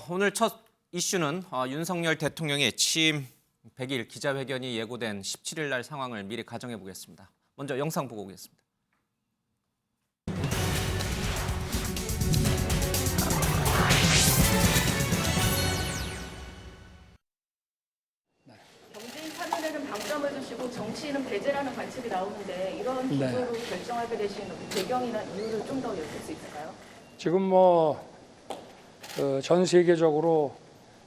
오늘 첫 이슈는 윤석열 대통령의 취임 100일 기자회견이 예고된 17일 날 상황을 미리 가정해 보겠습니다. 먼저 영상 보고 오겠습니다. 정치인 사면에는 방점을 두시고 정치인은 배제라는 관측이 나오는데 이런 기조로 결정하게 되신 배경이나 이유를 좀 더 여쭐 수 있을까요? 지금 전 세계적으로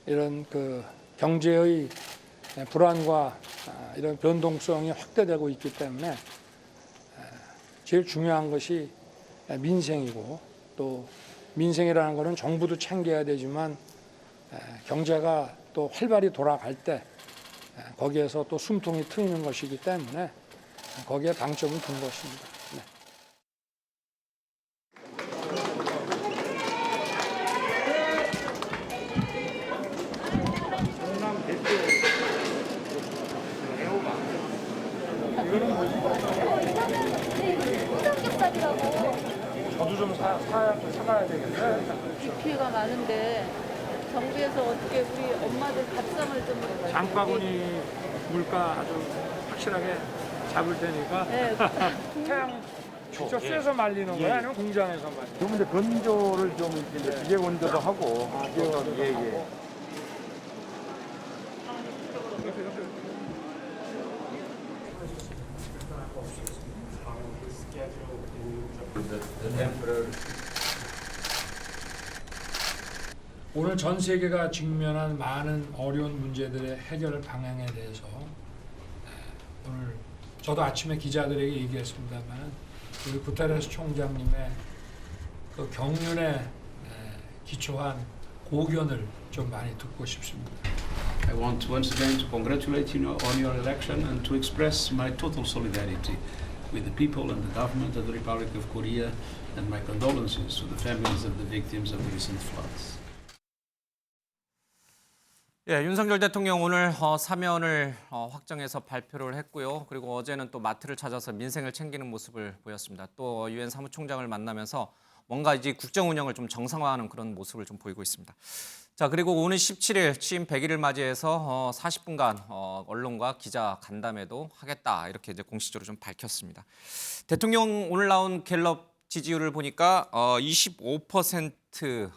이런 경제의 불안과 이런 변동성이 확대되고 있기 때문에 제일 중요한 것이 민생이고, 또 민생이라는 것은 정부도 챙겨야 되지만 경제가 또 활발히 돌아갈 때 거기에서 또 숨통이 트이는 것이기 때문에 거기에 방점을 둔 것입니다. 네. 저도 좀 사가야 되겠네. 피해가 많은데 정부에서 어떻게 우리 엄마들 밥상을 좀 장바구니 물가 아주 확실하게 잡을 테니까. 네. 태양 직접 쐬서 말리는 거야? 아니면 공장에서 말리는 거야? 좀 이제 건조를 좀 이제 기계 건조도 하고. 기계 건조도 예, 하고. 예. 오늘 전 세계가 직면한 많은 어려운 문제들의 해결 방향에 대해서 오늘 저도 아침에 기자들에게 얘기했습니다만 우리 구테레스 총장님의 그 경륜에 기초한 고견을 좀 많이 듣고 싶습니다. I want once again to congratulate you on your election and to express my total solidarity with the people and the government of the Republic of Korea and my condolences to the families of the victims of the recent floods. 예, 윤석열 대통령 오늘 사면을 확정해서 발표를 했고요. 그리고 어제는 또 마트를 찾아서 민생을 챙기는 모습을 보였습니다. 또 유엔 사무총장을 만나면서 뭔가 이제 국정 운영을 좀 정상화하는 그런 모습을 좀 보이고 있습니다. 자, 그리고 오늘 17일 취임 100일을 맞이해서 40분간 언론과 기자 간담회도 하겠다, 이렇게 이제 공식적으로 좀 밝혔습니다. 대통령 오늘 나온 갤럽 지지율을 보니까 25%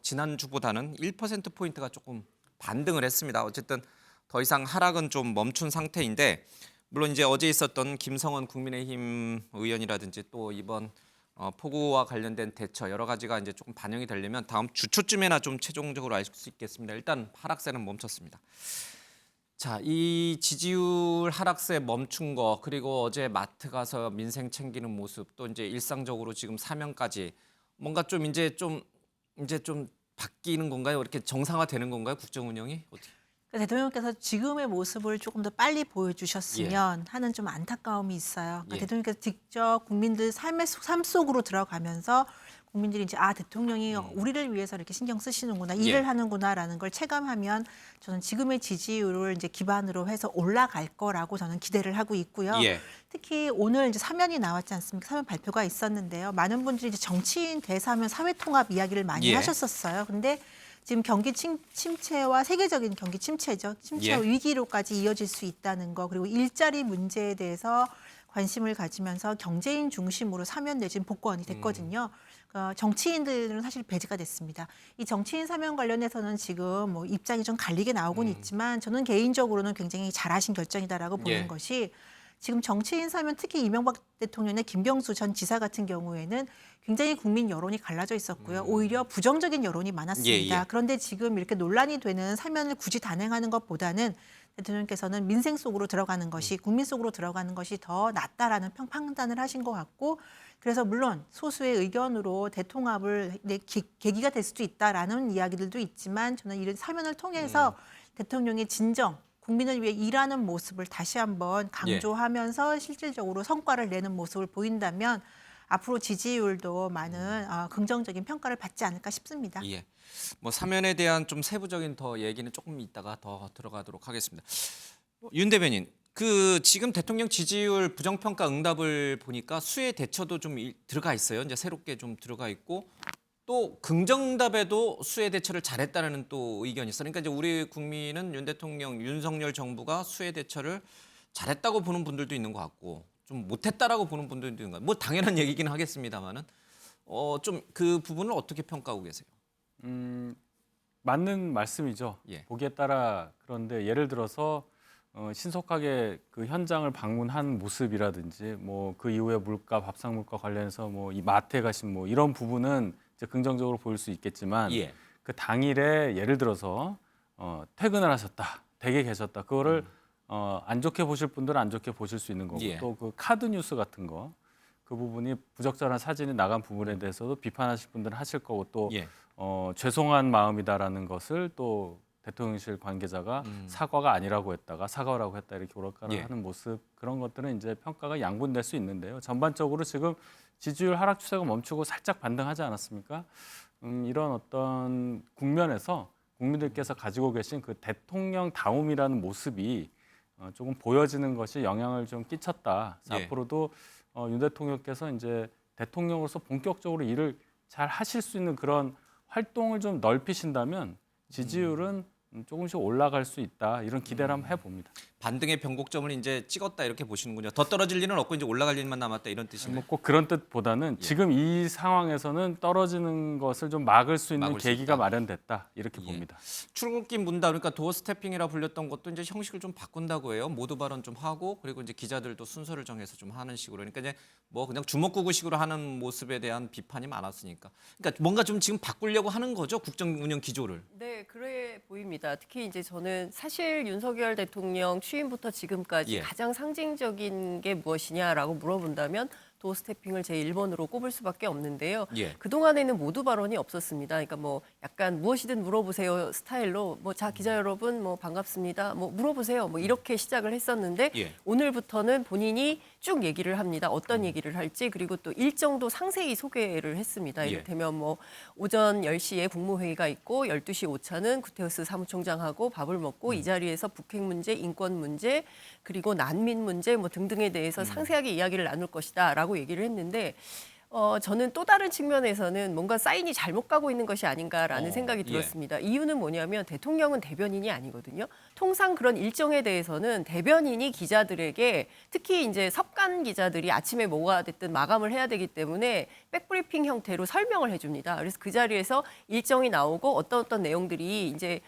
지난주보다는 1%포인트가 조금 반등을 했습니다. 어쨌든 더 이상 하락은 좀 멈춘 상태인데, 물론 이제 어제 있었던 김성원 국민의힘 의원이라든지 또 이번 폭우와 관련된 대처 여러 가지가 이제 조금 반영이 되려면 다음 주 초쯤에나 좀 최종적으로 알 수 있겠습니다. 일단 하락세는 멈췄습니다. 자, 이 지지율 하락세 멈춘 거, 그리고 어제 마트 가서 민생 챙기는 모습, 또 이제 일상적으로 지금 사면까지 뭔가 좀 이제 좀 바뀌는 건가요? 이렇게 정상화되는 건가요? 국정 운영이 어떻게? 대통령께서 지금의 모습을 조금 더 빨리 보여주셨으면 하는 좀 안타까움이 있어요. 그러니까 대통령께서 직접 국민들 삶 속으로 들어가면서 국민들이 이제 대통령이 우리를 위해서 이렇게 신경 쓰시는구나, 일을 하는구나라는 걸 체감하면 저는 지금의 지지율을 이제 기반으로 해서 올라갈 거라고 저는 기대를 하고 있고요. 특히 오늘 이제 사면이 나왔지 않습니까? 사면 발표가 있었는데요. 많은 분들이 이제 정치인 대사면 사회통합 이야기를 많이 하셨었어요. 근데 지금 경기 침체와 세계적인 경기 침체죠. 침체와 위기로까지 이어질 수 있다는 거, 그리고 일자리 문제에 대해서 관심을 가지면서 경제인 중심으로 사면 내진 복권이 됐거든요. 정치인들은 사실 배제가 됐습니다. 이 정치인 사면 관련해서는 지금 뭐 입장이 좀 갈리게 나오곤 있지만 저는 개인적으로는 굉장히 잘하신 결정이다라고 보는 것이, 지금 정치인 사면 특히 이명박 대통령의 김병수 전 지사 같은 경우에는 굉장히 국민 여론이 갈라져 있었고요. 오히려 부정적인 여론이 많았습니다. 그런데 지금 이렇게 논란이 되는 사면을 굳이 단행하는 것보다는 대통령께서는 민생 속으로 들어가는 것이, 국민 속으로 들어가는 것이 더 낫다라는 판단을 하신 것 같고, 그래서 물론 소수의 의견으로 대통합을 계기가 될 수도 있다라는 이야기들도 있지만 저는 이런 사면을 통해서 대통령의 진정, 국민을 위해 일하는 모습을 다시 한번 강조하면서 실질적으로 성과를 내는 모습을 보인다면 앞으로 지지율도 많은 긍정적인 평가를 받지 않을까 싶습니다. 뭐 사면에 대한 좀 세부적인 더 얘기는 조금 이따가 더 들어가도록 하겠습니다. 윤 대변인, 그 지금 대통령 지지율 부정평가 응답을 보니까 수혜 대처도 좀 들어가 있어요. 이제 새롭게 좀 들어가 있고, 또 긍정답에도 수해 대처를 잘했다는 또 의견이 있어요. 그러니까 이제 우리 국민은 윤 대통령, 윤석열 정부가 수해 대처를 잘했다고 보는 분들도 있는 것 같고 좀 못했다라고 보는 분들도 있는 것 같고 뭐 당연한 얘기긴 하겠습니다만은 좀 그 부분을 어떻게 평가하고 계세요? 맞는 말씀이죠. 예. 보기에 따라 그런데 예를 들어서 신속하게 그 현장을 방문한 모습이라든지 뭐 그 이후에 물가, 밥상 물가 관련해서 뭐 이 마트에 가신 뭐 이런 부분은 이제 긍정적으로 보일 수 있겠지만 예. 그 당일에 예를 들어서 퇴근을 하셨다, 댁에 계셨다, 그거를 안 좋게 보실 분들은 안 좋게 보실 수 있는 거고 예. 또 그 카드 뉴스 같은 거 그 부분이 부적절한 사진이 나간 부분에 대해서도 비판하실 분들은 하실 거고 또 예. 죄송한 마음이다라는 것을 또 대통령실 관계자가 사과가 아니라고 했다가 사과라고 했다 이렇게 오락가락 예. 하는 모습 그런 것들은 이제 평가가 양분될 수 있는데요. 전반적으로 지금 지지율 하락 추세가 멈추고 살짝 반등하지 않았습니까? 이런 어떤 국면에서 국민들께서 가지고 계신 그 대통령다움이라는 모습이 조금 보여지는 것이 영향을 좀 끼쳤다. 예. 앞으로도 윤 대통령께서 이제 대통령으로서 본격적으로 일을 잘 하실 수 있는 그런 활동을 좀 넓히신다면 지지율은 조금씩 올라갈 수 있다 이런 기대를 한번 해봅니다. 반등의 변곡점을 이제 찍었다 이렇게 보시는군요. 더 떨어질 일은 없고 이제 올라갈 일만 남았다 이런 뜻인가요? 뭐 꼭 그런 뜻보다는 예. 지금 이 상황에서는 떨어지는 것을 좀 막을 수 있는 막을 수 계기가 있다. 마련됐다 이렇게 예. 봅니다. 출국길 문다 그러니까 도어 스태핑이라 불렸던 것도 이제 형식을 좀 바꾼다고 해요. 모두 발언 좀 하고 그리고 이제 기자들도 순서를 정해서 좀 하는 식으로. 그러니까 이제 뭐 그냥 주먹구구식으로 하는 모습에 대한 비판이 많았으니까. 그러니까 뭔가 좀 지금 바꾸려고 하는 거죠. 국정 운영 기조를. 네, 그래 보입니다. 특히 이제 저는 사실 윤석열 대통령 취임부터 지금까지 예. 가장 상징적인 게 무엇이냐라고 물어본다면 도어 스태핑을 제 1번으로 꼽을 수밖에 없는데요. 예. 그동안에는 모두 발언이 없었습니다. 그러니까 뭐 약간 무엇이든 물어보세요 스타일로 뭐 자 기자 여러분 뭐 반갑습니다. 뭐 물어보세요. 뭐 이렇게 시작을 했었는데 예. 오늘부터는 본인이 쭉 얘기를 합니다. 어떤 얘기를 할지 그리고 또 일정도 상세히 소개를 했습니다. 예. 이를테면 뭐 오전 10시에 국무회의가 있고 12시 5차는 구테우스 사무총장하고 밥을 먹고 이 자리에서 북핵 문제, 인권 문제 그리고 난민 문제 뭐 등등에 대해서 상세하게 이야기를 나눌 것이다라고 얘기를 했는데 저는 또 다른 측면에서는 뭔가 사인이 잘못 가고 있는 것이 아닌가라는 생각이 예. 들었습니다. 이유는 뭐냐면 대통령은 대변인이 아니거든요. 통상 그런 일정에 대해서는 대변인이 기자들에게 특히 이제 석간 기자들이 아침에 뭐가 됐든 마감을 해야 되기 때문에 백브리핑 형태로 설명을 해줍니다. 그래서 그 자리에서 일정이 나오고 어떤 내용들이 이제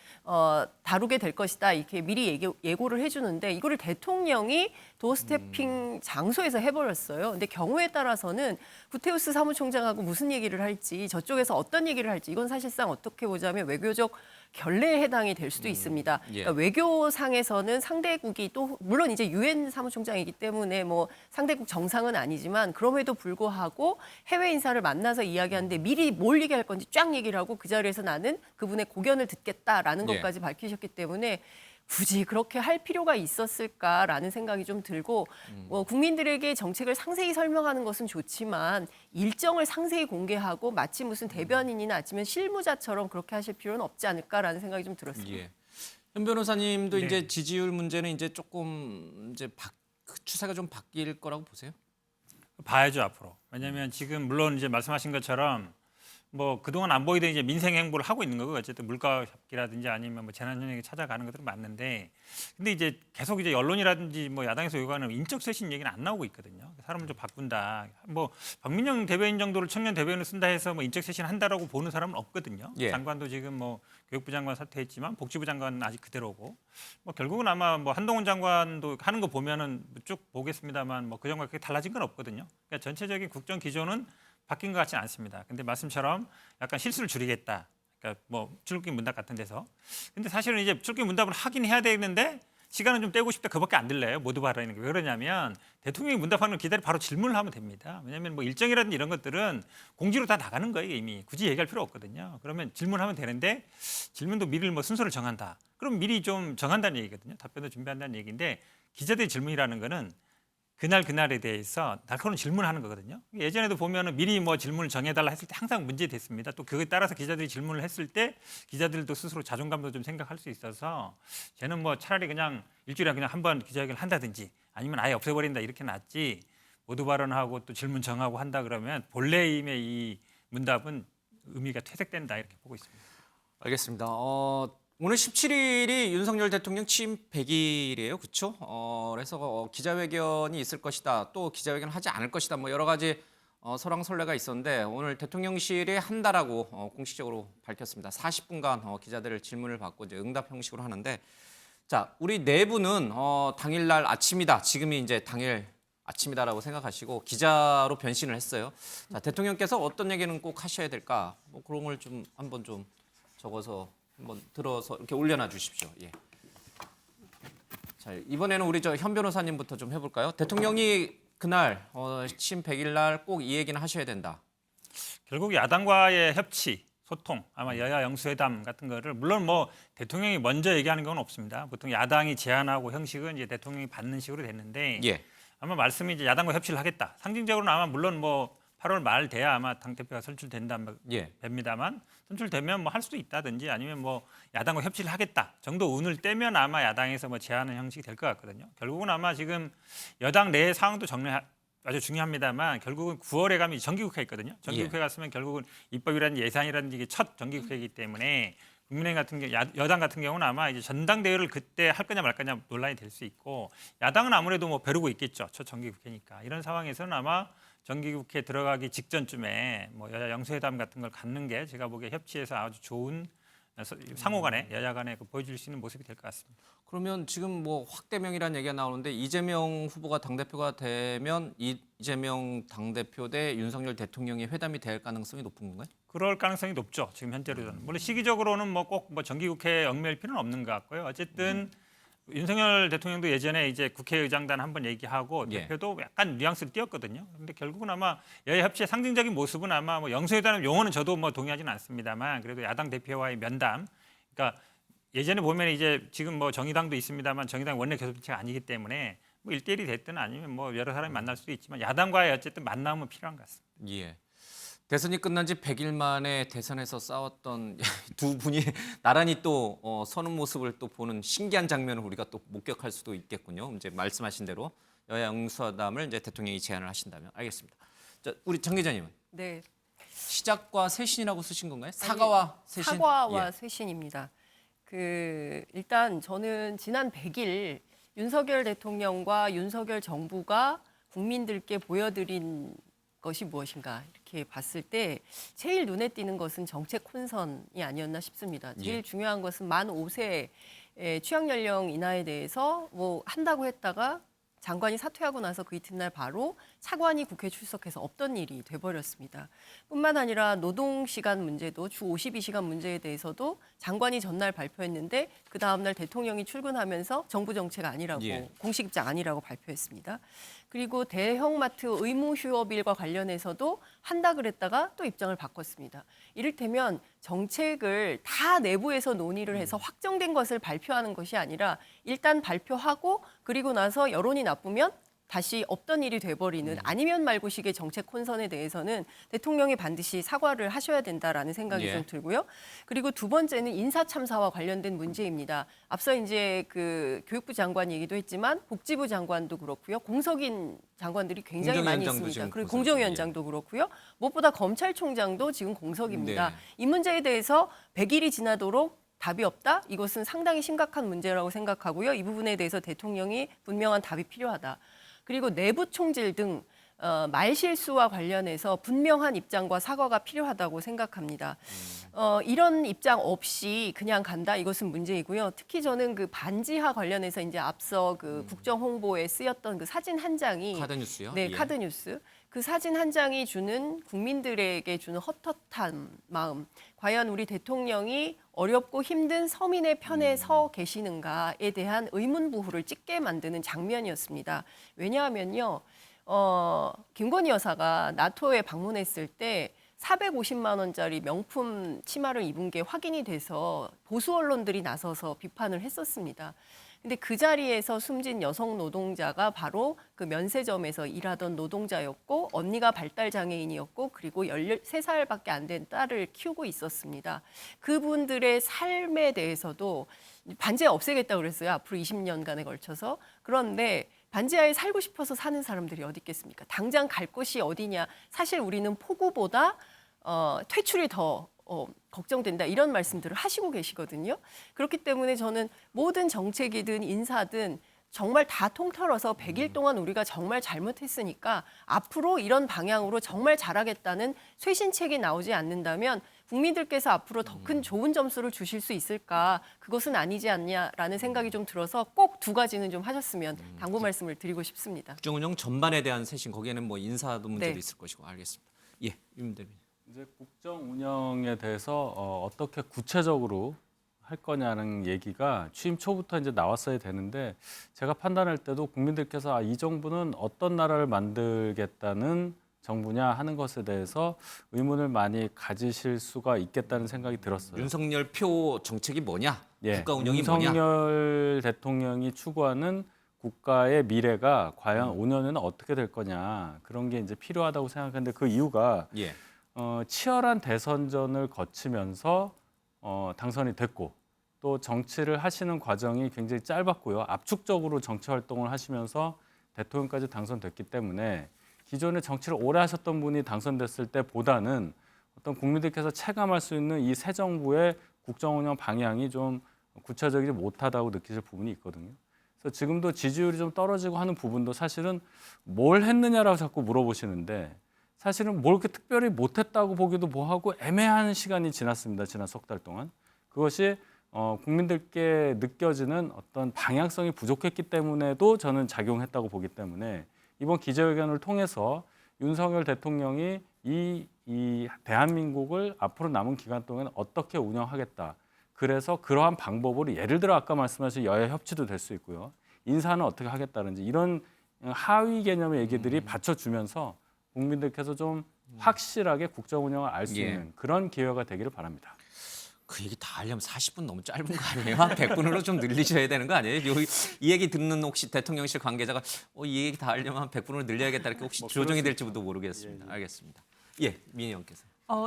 다루게 될 것이다 이렇게 미리 예고를 해주는데 이거를 대통령이 도어 스태핑 장소에서 해버렸어요. 근데 경우에 따라서는 구테우스 사무총장하고 무슨 얘기를 할지 저쪽에서 어떤 얘기를 할지 이건 사실상 어떻게 보자면 외교적 결례에 해당이 될 수도 있습니다. 예. 그러니까 외교상에서는 상대국이 또 물론 이제 유엔 사무총장이기 때문에 뭐 상대국 정상은 아니지만 그럼에도 불구하고 해외 인사를 만나서 이야기하는데 미리 뭘 얘기할 건지 쫙 얘기를 하고 그 자리에서 나는 그분의 고견을 듣겠다라는 예. 것까지 밝히셨기 때문에 굳이 그렇게 할 필요가 있었을까라는 생각이 좀 들고 국민들에게 정책을 상세히 설명하는 것은 좋지만 일정을 상세히 공개하고 마치 무슨 대변인이나 아니면 실무자처럼 그렇게 하실 필요는 없지 않을까라는 생각이 좀 들었습니다. 예. 현 변호사님도 네. 이제 지지율 문제는 이제 조금 이제 그 추세가 좀 바뀔 거라고 보세요? 봐야죠 앞으로. 왜냐하면 지금 물론 이제 말씀하신 것처럼 뭐 그동안 안 보이던 이제 민생 행보를 하고 있는 거고 어쨌든 물가 협기라든지 아니면 뭐 재난현역에 찾아가는 것들은 맞는데 근데 이제 계속 이제 언론이라든지 뭐 야당에서 요구하는 인적 쇄신 얘기는 안 나오고 있거든요. 사람을 좀 바꾼다. 뭐 박민영 대변인 정도를 청년 대변인을 쓴다 해서 뭐 인적 쇄신 한다라고 보는 사람은 없거든요. 예. 장관도 지금 뭐 교육부 장관 사퇴했지만 복지부 장관은 아직 그대로고 뭐 결국은 아마 뭐 한동훈 장관도 하는 거 보면은 쭉 보겠습니다만 뭐 그 장관 그렇게 달라진 건 없거든요. 그러니까 전체적인 국정 기조는 바뀐 것 같지는 않습니다. 근데 말씀처럼 약간 실수를 줄이겠다. 그러니까 뭐 출국길 문답 같은 데서. 근데 사실은 이제 출국길 문답을 하긴 해야 되는데 시간은 좀 떼고 싶다. 그밖에 안 들려요. 모두 발언이. 왜 그러냐면 대통령이 문답하는 걸 기다려 바로 질문을 하면 됩니다. 왜냐하면 뭐 일정이라든지 이런 것들은 공지로 다 나가는 거예요. 이미. 굳이 얘기할 필요 없거든요. 그러면 질문하면 되는데 질문도 미리 뭐 순서를 정한다. 그럼 미리 좀 정한다는 얘기거든요. 답변도 준비한다는 얘기인데 기자들의 질문이라는 거는 그날에 대해서 날카로운 질문을 하는 거거든요. 예전에도 보면은 미리 뭐 질문을 정해달라 했을 때 항상 문제됐습니다. 또 그거에 따라서 기자들이 질문을 했을 때 기자들도 스스로 자존감도 좀 생각할 수 있어서 저는 뭐 차라리 그냥 일주일에 그냥 한 번 기자회견을 한다든지 아니면 아예 없애버린다 이렇게 낫지 모두 발언하고 또 질문 정하고 한다 그러면 본래임의 이 문답은 의미가 퇴색된다 이렇게 보고 있습니다. 알겠습니다. 오늘 17일이 윤석열 대통령 취임 100일이에요, 그렇죠? 그래서 기자회견이 있을 것이다, 또 기자회견을 하지 않을 것이다, 뭐 여러 가지 설왕설래가 있었는데 오늘 대통령실이 한다라고 공식적으로 밝혔습니다. 40분간 기자들을 질문을 받고 이제 응답 형식으로 하는데, 자, 우리 내부는 당일날 아침이다, 지금이 이제 당일 아침이다라고 생각하시고 기자로 변신을 했어요. 자, 대통령께서 어떤 얘기는 꼭 하셔야 될까? 뭐 그런 걸 좀 한번 좀 적어서 한번 들어서 이렇게 올려놔 주십시오. 예. 자, 이번에는 우리 현 변호사님부터 좀 해볼까요? 대통령이 그날 취임 100일 날 꼭 이 얘기는 하셔야 된다. 결국 야당과의 협치, 소통, 아마 여야 영수회담 같은 거를 물론 뭐 대통령이 먼저 얘기하는 건 없습니다. 보통 야당이 제안하고 형식은 이제 대통령이 받는 식으로 됐는데 예. 아마 말씀이 이제 야당과 협치를 하겠다. 상징적으로는 아마 물론 뭐 8월 말 돼야 아마 당 대표가 선출된다 예. 뵙니다만 선출되면 뭐 할 수도 있다든지 아니면 뭐 야당과 협치를 하겠다 정도 운을 떼면 아마 야당에서 뭐 제안하는 형식이 될 것 같거든요. 결국은 아마 지금 여당 내 상황도 아주 중요합니다만 결국은 9월에 가면 정기국회 있거든요. 정기국회 갔으면 결국은 입법이라든지 예산이라든지 이게 첫 정기국회이기 때문에 국민의힘 같은 경우 여당 같은 경우는 아마 이제 전당대회를 그때 할 거냐 말 거냐 논란이 될 수 있고 야당은 아무래도 뭐 벼르고 있겠죠. 첫 정기국회니까 이런 상황에서는 아마 정기국회 들어가기 직전쯤에 뭐 여야 영수회담 같은 걸 갖는 게 제가 보기에 협치에서 아주 좋은 상호간에 여야 간에 보여줄 수 있는 모습이 될 것 같습니다. 그러면 지금 뭐 확대명이라는 얘기가 나오는데 이재명 후보가 당대표가 되면 이재명 당대표 대 윤석열 대통령이 회담이 될 가능성이 높은 건가요? 그럴 가능성이 높죠. 지금 현재로는. 물론 시기적으로는 뭐 꼭 뭐 정기국회에 얽매일 필요는 없는 것 같고요. 어쨌든 윤석열 대통령도 예전에 이제 국회의장단 한번 얘기하고 예. 대표도 약간 뉘앙스를 띄었거든요. 그런데 결국은 아마 여야 협치의 상징적인 모습은 아마 뭐 영수회담 용어는 저도 뭐 동의하지는 않습니다만 그래도 야당 대표와의 면담. 그러니까 예전에 보면 이제 지금 뭐 정의당도 있습니다만 정의당 원내 교섭체가 아니기 때문에 뭐 1대1이 됐든 아니면 뭐 여러 사람이 만날 수도 있지만 야당과의 어쨌든 만남은 필요한 것 같습니다. 예. 대선이 끝난 지 100일 만에 대선에서 싸웠던 두 분이 나란히 또 서는 모습을 또 보는 신기한 장면을 우리가 또 목격할 수도 있겠군요. 이제 말씀하신 대로 여야 영수회담을 이제 대통령이 제안을 하신다면 알겠습니다. 자, 우리 장 기자님은 네. 시작과 쇄신이라고 쓰신 건가요? 사과와 쇄신? 사과와 예. 쇄신입니다. 일단 저는 지난 100일 윤석열 대통령과 윤석열 정부가 국민들께 보여드린 것이 무엇인가 이렇게 봤을 때 제일 눈에 띄는 것은 정책 혼선이 아니었나 싶습니다. 제일 예. 중요한 것은 만 5세 취약 연령 인하에 대해서 뭐 한다고 했다가 장관이 사퇴하고 나서 그 이튿날 바로 차관이 국회 출석해서 없던 일이 돼버렸습니다. 뿐만 아니라 노동시간 문제도 주 52시간 문제에 대해서도 장관이 전날 발표했는데 그 다음날 대통령이 출근하면서 정부 정책 아니라고 예. 공식 입장 아니라고 발표했습니다. 그리고 대형마트 의무 휴업일과 관련해서도 한다 그랬다가 또 입장을 바꿨습니다. 이를테면 정책을 다 내부에서 논의를 해서 확정된 것을 발표하는 것이 아니라 일단 발표하고 그리고 나서 여론이 나쁘면 다시 없던 일이 돼버리는 아니면 말고식의 정책 혼선에 대해서는 대통령이 반드시 사과를 하셔야 된다라는 생각이 예. 좀 들고요. 그리고 두 번째는 인사 참사와 관련된 문제입니다. 앞서 이제 그 교육부 장관 얘기도 했지만 복지부 장관도 그렇고요. 공석인 장관들이 굉장히 많이 공정위원장도 있습니다. 지금 그리고 공석이고, 공정위원장도 그렇고요. 무엇보다 검찰총장도 지금 공석입니다. 네. 이 문제에 대해서 100일이 지나도록 답이 없다? 이것은 상당히 심각한 문제라고 생각하고요. 이 부분에 대해서 대통령이 분명한 답이 필요하다. 그리고 내부 총질 등 말실수와 관련해서 분명한 입장과 사과가 필요하다고 생각합니다. 이런 입장 없이 그냥 간다 이것은 문제이고요. 특히 저는 그 반지하 관련해서 이제 앞서 그 국정 홍보에 쓰였던 그 사진 한 장이 카드뉴스요? 네, 예. 카드뉴스. 그 사진 한 장이 주는 국민들에게 주는 헛헛한 마음. 과연 우리 대통령이 어렵고 힘든 서민의 편에 서 계시는가에 대한 의문부호를 찍게 만드는 장면이었습니다. 왜냐하면요. 김건희 여사가 나토에 방문했을 때 450만 원짜리 명품 치마를 입은 게 확인이 돼서 보수 언론들이 나서서 비판을 했었습니다. 근데 그 자리에서 숨진 여성 노동자가 바로 그 면세점에서 일하던 노동자였고 언니가 발달 장애인이었고 그리고 13살밖에 안 된 딸을 키우고 있었습니다. 그분들의 삶에 대해서도 반지하 없애겠다고 그랬어요. 앞으로 20년간에 걸쳐서. 그런데 반지하에 살고 싶어서 사는 사람들이 어디 있겠습니까? 당장 갈 곳이 어디냐. 사실 우리는 폭우보다 퇴출이 더 걱정된다 이런 말씀들을 하시고 계시거든요. 그렇기 때문에 저는 모든 정책이든 인사든 정말 다 통틀어서 100일 동안 우리가 정말 잘못했으니까 앞으로 이런 방향으로 정말 잘하겠다는 쇄신책이 나오지 않는다면 국민들께서 앞으로 더 큰 좋은 점수를 주실 수 있을까? 그것은 아니지 않냐라는 생각이 좀 들어서 꼭 두 가지는 좀 하셨으면 당부 말씀을 드리고 싶습니다. 국정운영 전반에 대한 쇄신 거기에는 뭐 인사도 문제도 네. 있을 것이고 알겠습니다. 예, 윤 대변인. 이제 국정 운영에 대해서 어떻게 구체적으로 할 거냐는 얘기가 취임 초부터 이제 나왔어야 되는데 제가 판단할 때도 국민들께서 이 정부는 어떤 나라를 만들겠다는 정부냐 하는 것에 대해서 의문을 많이 가지실 수가 있겠다는 생각이 들었어요. 윤석열 표 정책이 뭐냐? 예, 국가 운영이 뭐냐? 윤석열 대통령이 추구하는 국가의 미래가 과연 5년에는 어떻게 될 거냐 그런 게 이제 필요하다고 생각하는데 그 이유가 예. 치열한 대선전을 거치면서 당선이 됐고 또 정치를 하시는 과정이 굉장히 짧았고요. 압축적으로 정치 활동을 하시면서 대통령까지 당선됐기 때문에 기존에 정치를 오래 하셨던 분이 당선됐을 때보다는 어떤 국민들께서 체감할 수 있는 이 새 정부의 국정 운영 방향이 좀 구체적이지 못하다고 느끼실 부분이 있거든요. 그래서 지금도 지지율이 좀 떨어지고 하는 부분도 사실은 뭘 했느냐라고 자꾸 물어보시는데 사실은 뭘 그렇게 특별히 못했다고 보기도 뭐하고 애매한 시간이 지났습니다. 지난 석 달 동안. 그것이 국민들께 느껴지는 어떤 방향성이 부족했기 때문에도 저는 작용했다고 보기 때문에 이번 기자회견을 통해서 윤석열 대통령이 이 대한민국을 앞으로 남은 기간 동안 어떻게 운영하겠다. 그래서 그러한 방법으로 예를 들어 아까 말씀하신 여야 협치도 될 수 있고요. 인사는 어떻게 하겠다든지 이런 하위 개념의 얘기들이 받쳐주면서 국민들께서 좀 확실하게 국정 운영을 알 수 예. 있는 그런 기회가 되기를 바랍니다. 그 얘기 다 하려면 40분 너무 짧은 거 아니에요? 한 100분으로 좀 늘리셔야 되는 거 아니에요? 이 얘기 듣는 혹시 대통령실 관계자가 이 얘기 다 하려면 한 100분으로 늘려야겠다 이렇게 혹시 조정이 될지도 모르겠습니다. 알겠습니다. 예, 민희 의원께서.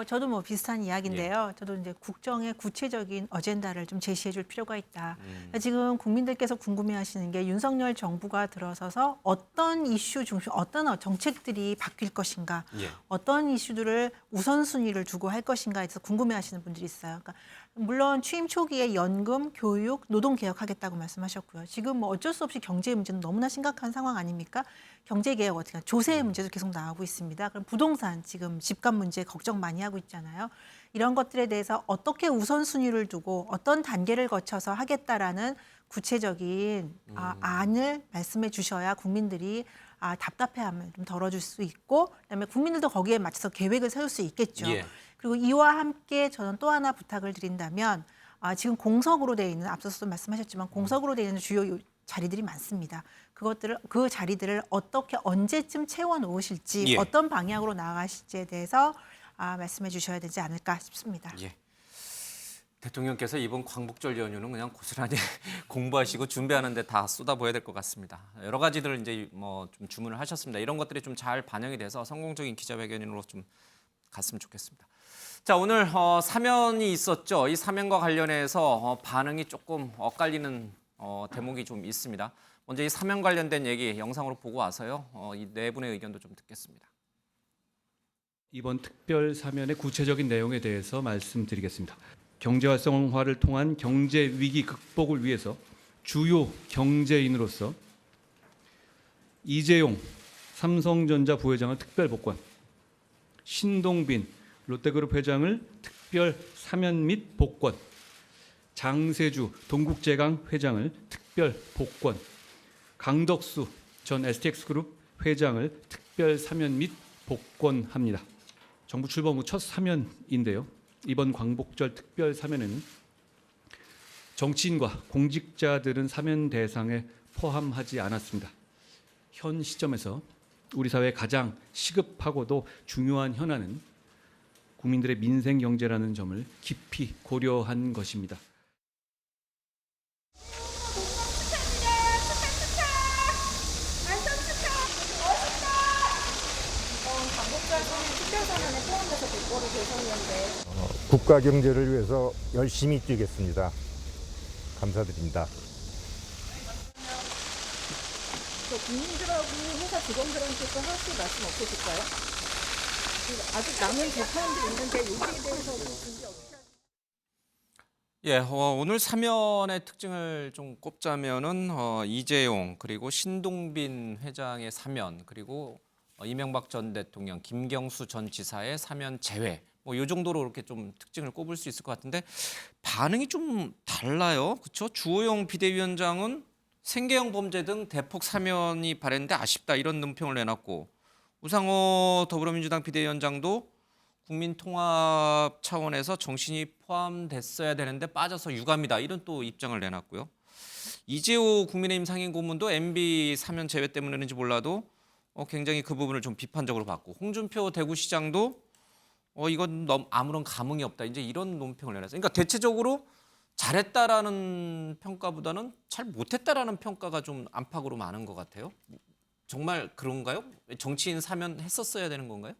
저도 뭐 비슷한 이야기인데요. 저도 이제 국정의 구체적인 어젠다를 좀 제시해줄 필요가 있다. 지금 국민들께서 궁금해하시는 게 윤석열 정부가 들어서서 어떤 이슈 중심, 어떤 정책들이 바뀔 것인가, 예. 어떤 이슈들을 우선순위를 두고 할 것인가에 대해서 궁금해하시는 분들이 있어요. 그러니까 물론 취임 초기에 연금, 교육, 노동 개혁하겠다고 말씀하셨고요. 지금 뭐 어쩔 수 없이 경제 문제는 너무나 심각한 상황 아닙니까? 경제 개혁 어떻게 조세 문제도 계속 나오고 있습니다. 그럼 부동산 지금 집값 문제 걱정 많이 하고 있잖아요. 이런 것들에 대해서 어떻게 우선순위를 두고 어떤 단계를 거쳐서 하겠다라는 구체적인 안을 말씀해 주셔야 국민들이 답답해함을 좀 덜어줄 수 있고 그다음에 국민들도 거기에 맞춰서 계획을 세울 수 있겠죠. 예. 그리고 이와 함께 저는 또 하나 부탁을 드린다면 지금 공석으로 되어 있는 앞서서도 말씀하셨지만 공석으로 되어 있는 주요 자리들이 많습니다. 그 자리들을 어떻게 언제쯤 채워 놓으실지 예. 어떤 방향으로 나아가실지에 대해서 말씀해 주셔야 되지 않을까 싶습니다. 예. 대통령께서 이번 광복절 연휴는 그냥 고스란히 공부하시고 준비하는데 다 쏟아부어야 될 것 같습니다. 여러 가지들을 이제 뭐 좀 주문을 하셨습니다. 이런 것들이 좀 잘 반영이 돼서 성공적인 기자회견으로 좀 갔으면 좋겠습니다. 자, 오늘 사면이 있었죠. 이 사면과 관련해서 반응이 조금 엇갈리는 대목이 좀 있습니다. 먼저 이 사면 관련된 얘기 영상으로 보고 와서요. 이 네 분의 의견도 좀 듣겠습니다. 이번 특별 사면의 구체적인 내용에 대해서 말씀드리겠습니다. 경제 활성화를 통한 경제 위기 극복을 위해서 주요 경제인으로서 이재용 삼성전자 부회장을 특별 복권, 신동빈 롯데그룹 회장을 특별 사면 및 복권, 장세주 동국제강 회장을 특별 복권, 강덕수 전 STX그룹 회장을 특별 사면 및 복권합니다. 정부 출범 후 첫 사면인데요. 이번 광복절 특별 사면에는 정치인과 공직자들은 사면 대상에 포함하지 않았습니다. 현 시점에서 우리 사회의 가장 시급하고도 중요한 현안은 국민들의 민생 경제라는 점을 깊이 고려한 것입니다. 국가 경제를 위해서 열심히 뛰겠습니다. 감사드립니다. 국민들하고 회사 직원들한테도 하실 말씀 없으실까요? 아직 남은 재판도 있는데 여기에 대해서도 준비 어떻게 하세요? 예, 오늘 사면의 특징을 좀 꼽자면은 이재용 그리고 신동빈 회장의 사면 그리고 이명박 전 대통령, 김경수 전 지사의 사면 제외. 뭐 이 정도로 이렇게 좀 특징을 꼽을 수 있을 것 같은데 반응이 좀 달라요. 그렇죠? 주호영 비대위원장은 생계형 범죄 등 대폭 사면이 바랬는데 아쉽다 이런 논평을 내놨고 우상호 더불어민주당 비대위원장도 국민 통합 차원에서 정신이 포함됐어야 되는데 빠져서 유감이다 이런 또 입장을 내놨고요. 이재호 국민의힘 상임고문도 MB 사면 제외 때문인지 몰라도 굉장히 그 부분을 좀 비판적으로 봤고 홍준표 대구시장도 이건 너무 아무런 감흥이 없다 이제 이런 논평을 내놨어요. 그러니까 대체적으로 잘했다라는 평가보다는 잘 못했다라는 평가가 좀 안팎으로 많은 것 같아요. 정말 그런가요? 정치인 사면 했었어야 되는 건가요?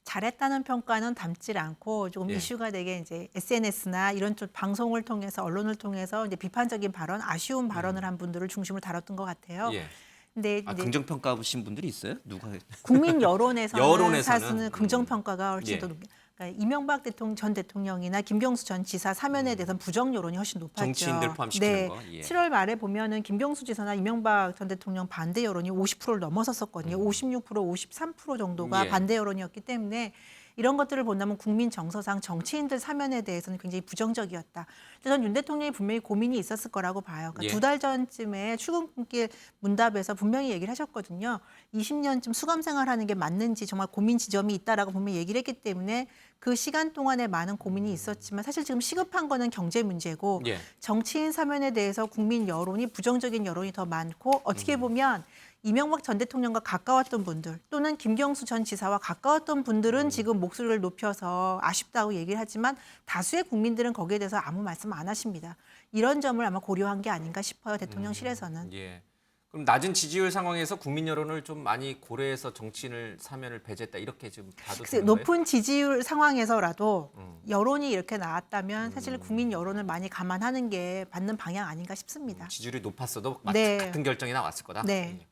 잘했다는 평가는 담질 않고 조금 예. 이슈가 되게 이제 SNS나 이런 쪽 방송을 통해서 언론을 통해서 이제 비판적인 발언, 아쉬운 발언을 한 분들을 중심으로 다뤘던 것 같아요. 예. 근데 아, 이제 긍정평가하신 분들이 있어요? 누가? 국민 여론에서는 여론에서는? 사실은 긍정평가가 훨씬 예. 더 높게. 그러니까 이명박 전 대통령이나 김경수 전 지사 사면에 대해서는 부정 여론이 훨씬 높았죠. 정치인들 포함시키는 네. 거. 예. 7월 말에 보면은 김경수 지사나 이명박 전 대통령 반대 여론이 50%를 넘어섰었거든요. 56%, 53% 정도가 예. 반대 여론이었기 때문에 이런 것들을 본다면 국민 정서상 정치인들 사면에 대해서는 굉장히 부정적이었다. 그래서 저는 윤 대통령이 분명히 고민이 있었을 거라고 봐요. 그러니까 예. 2달 전쯤에 출근길 문답에서 분명히 얘기를 하셨거든요. 20년쯤 수감 생활하는 게 맞는지 정말 고민 지점이 있다라고 분명히 얘기를 했기 때문에 그 시간 동안에 많은 고민이 있었지만 사실 지금 시급한 거는 경제 문제고 예. 정치인 사면에 대해서 국민 여론이 부정적인 여론이 더 많고 어떻게 보면 이명박 전 대통령과 가까웠던 분들 또는 김경수 전 지사와 가까웠던 분들은 지금 목소리를 높여서 아쉽다고 얘기를 하지만 다수의 국민들은 거기에 대해서 아무 말씀 안 하십니다. 이런 점을 아마 고려한 게 아닌가 싶어요. 대통령실에서는. 예. 그럼 낮은 지지율 상황에서 국민 여론을 좀 많이 고려해서 정치인을 사면을 배제했다 이렇게 좀 봐도 글쎄, 되는 거예요? 높은 지지율 상황에서라도 여론이 이렇게 나왔다면 사실 국민 여론을 많이 감안하는 게 맞는 방향 아닌가 싶습니다. 지지율이 높았어도 네. 같은 결정이 나왔을 거다. 네. 예.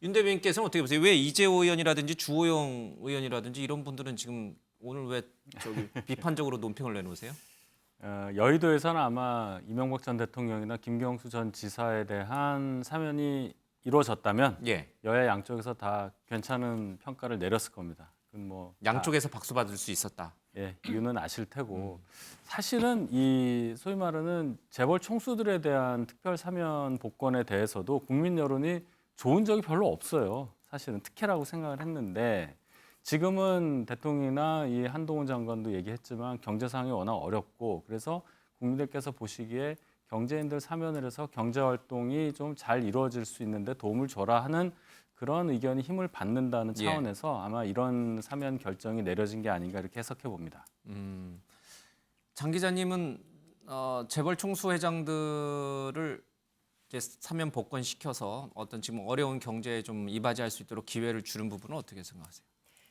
윤 대변인께서는 어떻게 보세요? 왜 이재호 의원이라든지 주호영 의원이라든지 이런 분들은 지금 오늘 왜 저기 비판적으로 논평을 내놓으세요? 여의도에서는 아마 이명박 전 대통령이나 김경수 전 지사에 대한 사면이 이루어졌다면 예. 여야 양쪽에서 다 괜찮은 평가를 내렸을 겁니다. 그건 뭐 양쪽에서 박수 받을 수 있었다. 예, 이유는 아실 테고 사실은 이 소위 말하는 재벌 총수들에 대한 특별 사면 복권에 대해서도 국민 여론이 좋은 적이 별로 없어요. 사실은 특혜라고 생각을 했는데 지금은 대통령이나 이 한동훈 장관도 얘기했지만 경제 상황이 워낙 어렵고 그래서 국민들께서 보시기에 경제인들 사면을 해서 경제 활동이 좀 잘 이루어질 수 있는데 도움을 줘라 하는 그런 의견이 힘을 받는다는 예. 차원에서 아마 이런 사면 결정이 내려진 게 아닌가 이렇게 해석해 봅니다. 장 기자님은 재벌 총수 회장들을 이제 사면 복권 시켜서 어떤 지금 어려운 경제에 좀 이바지할 수 있도록 기회를 주는 부분은 어떻게 생각하세요?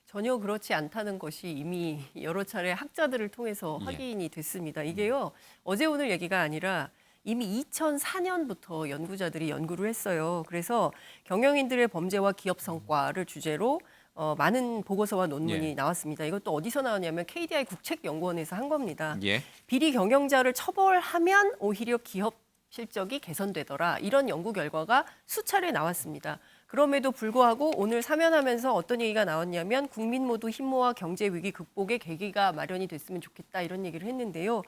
전혀 그렇지 않다는 것이 이미 여러 차례 학자들을 통해서 예. 확인이 됐습니다. 이게요, 어제 오늘 얘기가 아니라 이미 2004년부터 연구자들이 연구를 했어요. 그래서 경영인들의 범죄와 기업 성과를 주제로 많은 보고서와 논문이 예. 나왔습니다. 이것도 어디서 나왔냐면 KDI 국책연구원에서 한 겁니다. 예. 비리 경영자를 처벌하면 오히려 기업 실적이 개선되더라. 이런 연구 결과가 수차례 나왔습니다. 그럼에도 불구하고 오늘 사면하면서 어떤 얘기가 나왔냐면 국민 모두 힘 모아 경제 위기 극복의 계기가 마련이 됐으면 좋겠다 이런 얘기를 했는데요.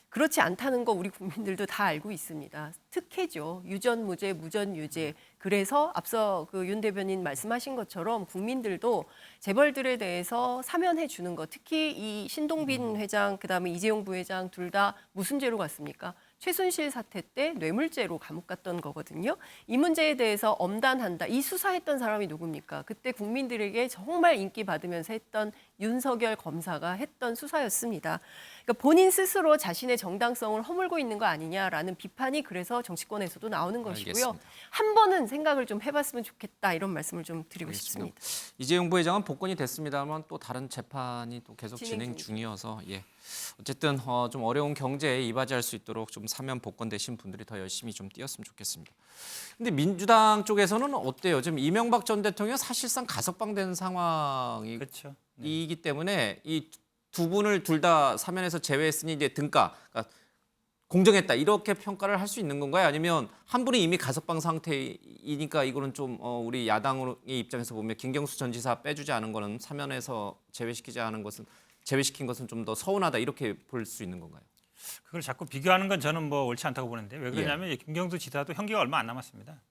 그렇지 않다는 거 우리 국민들도 다 알고 있습니다. 특혜죠. 유전무죄, 무전유죄. 그래서 앞서 그 윤 대변인 말씀하신 것처럼 국민들도 재벌들에 대해서 사면해 주는 것, 특히 이 신동빈 회장, 그다음에 이재용 부회장 둘 다 무슨 죄로 갔습니까? 최순실 사태 때 뇌물죄로 감옥 갔던 거거든요. 이 문제에 대해서 엄단한다. 이 수사했던 사람이 누굽니까? 그때 국민들에게 정말 인기 받으면서 했던 윤석열 검사가 했던 수사였습니다. 그러니까 본인 스스로 자신의 정당성을 허물고 있는 거 아니냐라는 비판이 그래서 정치권에서도 나오는 것이고요. 알겠습니다. 한 번은 생각을 좀 해봤으면 좋겠다 이런 말씀을 좀 드리고 알겠습니다. 싶습니다. 이재용 부회장은 복권이 됐습니다만 또 다른 재판이 또 계속 진행 진행 중이어서 예. 어쨌든 좀 어려운 경제에 이바지할 수 있도록 좀 사면 복권되신 분들이 더 열심히 좀 뛰었으면 좋겠습니다. 근데 민주당 쪽에서는 어때요? 지금 이명박 전 대통령 사실상 가석방된 상황이기 그렇죠. 네. 때문에 이 두 분을 둘 다 사면에서 제외했으니 이제 등가, 그러니까 공정했다 이렇게 평가를 할 수 있는 건가요? 아니면 한 분이 이미 가석방 상태이니까 이거는 좀 우리 야당의 입장에서 보면 김경수 전 지사 빼주지 않은 거는 사면에서 제외시킨 것은 좀 더 서운하다 이렇게 볼 수 있는 건가요? 그걸 자꾸 비교하는 건 저는 뭐 옳지 않다고 보는데 왜 그러냐면 김경수 지사도 형기가 얼마 안 남았습니다.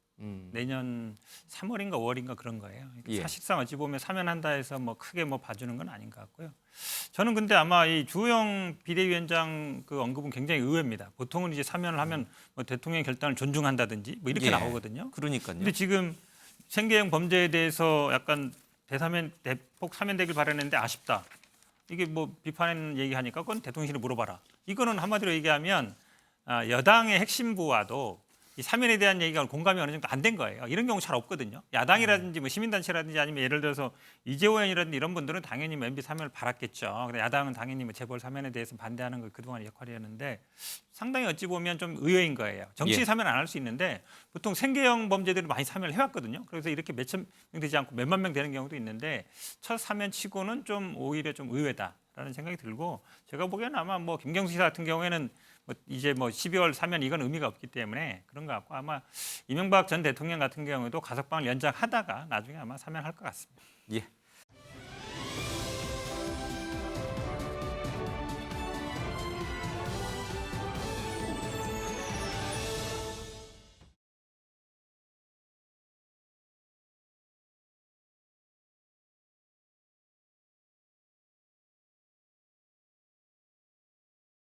내년 3월인가 5월인가 그런 거예요. 예. 사실상 어찌 보면 사면한다 해서 뭐 크게 뭐 봐주는 건 아닌 것 같고요. 저는 근데 아마 이 주호영 비대위원장 그 언급은 굉장히 의외입니다. 보통은 이제 사면을 하면 뭐 대통령의 결단을 존중한다든지 뭐 이렇게 예. 나오거든요. 그러니까요. 근데 지금 생계형 범죄에 대해서 약간 대폭 사면되길 바라는데 아쉽다. 이게 뭐 비판하는 얘기하니까 그건 대통령실에 물어봐라. 이거는 한마디로 얘기하면 여당의 핵심부와도 이 사면에 대한 얘기가 공감이 어느 정도 안 된 거예요. 이런 경우 잘 없거든요. 야당이라든지 뭐 시민단체라든지 아니면 예를 들어서 이재호 의원이라든지 이런 분들은 당연히 MB 사면을 바랐겠죠. 근데 야당은 당연히 뭐 재벌 사면에 대해서 반대하는 거 그동안 역할이었는데 상당히 어찌 보면 좀 의외인 거예요. 정치 예. 사면 안 할 수 있는데 보통 생계형 범죄들을 많이 사면을 해왔거든요. 그래서 이렇게 몇천 명 되지 않고 몇만 명 되는 경우도 있는데 첫 사면치고는 좀 오히려 좀 의외다라는 생각이 들고 제가 보기에는 아마 뭐 김경수 지사 같은 경우에는 뭐 이제 뭐 12월 사면 이건 의미가 없기 때문에 그런 것 같고 아마 이명박 전 대통령 같은 경우에도 가석방을 연장하다가 나중에 아마 사면할 것 같습니다. 예.